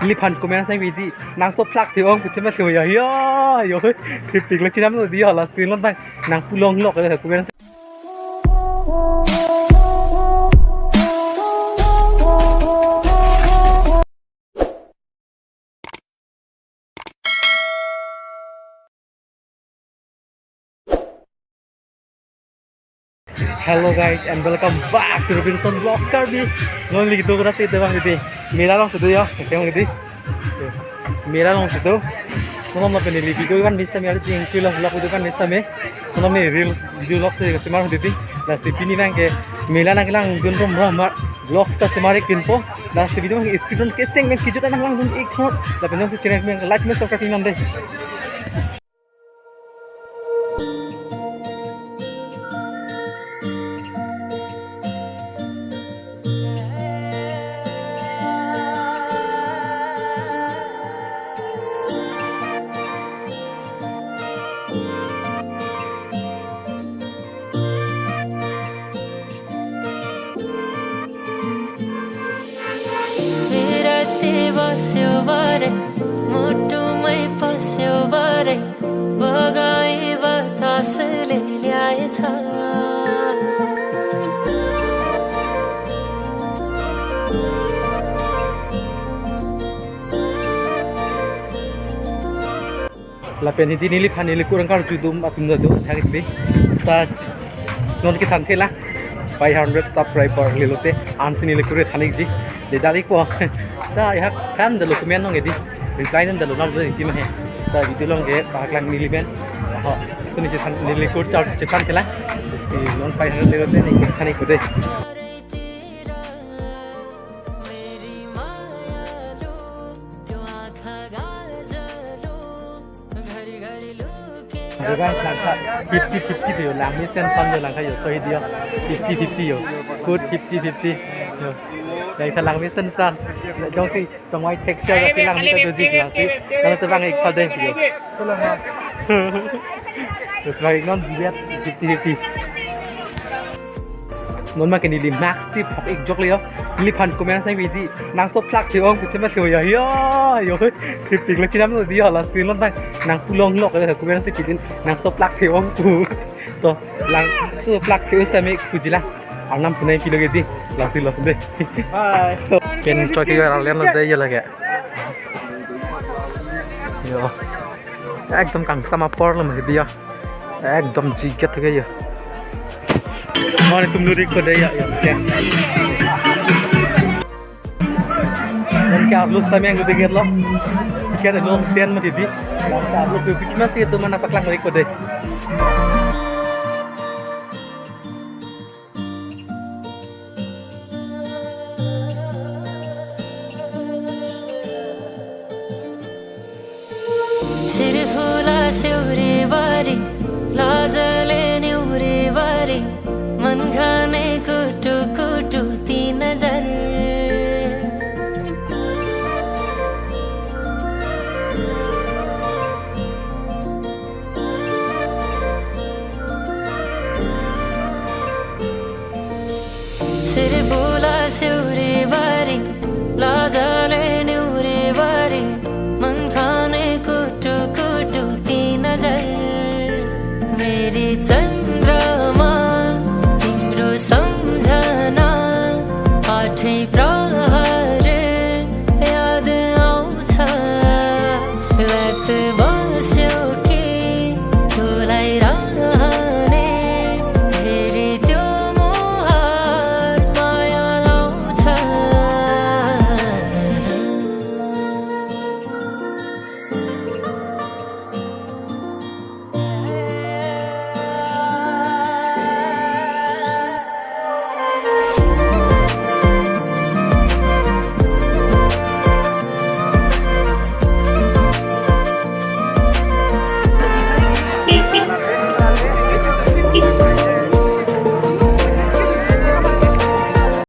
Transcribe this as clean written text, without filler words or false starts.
lipan komen saya vidi nang soplak tiwang kucing macam ya yo tipik lagi nama tu dia lah silon bang nang pulong lok ada komen Hello guys and welcome back to Robinson Vlog Karbi. Ngon lagi tu kerana itu bang itu. Mira long situ ya, tengok itu. Mira long situ. Ngon apa ni video kan list kami ada yang vlog itu kan list kami. Ngon ni reels video vlog se semar itu. Dah siapa ni nang ke Mira nang kelang gun rom rom vlog sta semar info. Dah video nang screen keceng nang kijut nang lang gun ek shot. Dah penjong tu channel nang like me subscribe nang deh. Mutu mai pasyo bare bagai batas le liaye tha Lapen ini nilip hanili kurang kar judum atum jadu thakit bi start non ki than thela 500 subscriber lilote ansi nili kure thanik ji de dari ko sta ya kan de dokumen nong edi reply nan de lo nong de ma he sta video long ge baklang nili ben ha suni je than nili kur char je than thela non 500 lilote ni thanik ko de Bukan langkah 50-50 tu, lang ni sen fun tu langkah yo, so dia 50-50 yo, good 50-50 yo. Jadi kalau ni sen san, jong si jong white texture tapi lang ni tu jik lah si, kalau tu lang ikut deh yo. Terus lagi non dia 50-50. Non makan ni max tip hok ik jok liyo, lipan komen saya vidi nang soplak tiwang kucing macam ya yo tipik lagi nama tu dia lah silon bang nang pulong lok ada komen saya vidi nang soplak tiwang ku to lang soplak tiwang saya kujilah anam senai kilo gitu lah silon deh bye pen coki orang lain ada ya lagi yo ekdom kang sama por lah masih dia ekdom jiget tu ya Mana tuh nurik kode ya ya. Dan kalau sama yang gue lo, kita lo pian mah jadi, kalau lo pikir masih itu mana paklang nurik kode. sirfula seuri bari lazale neuri bari man khane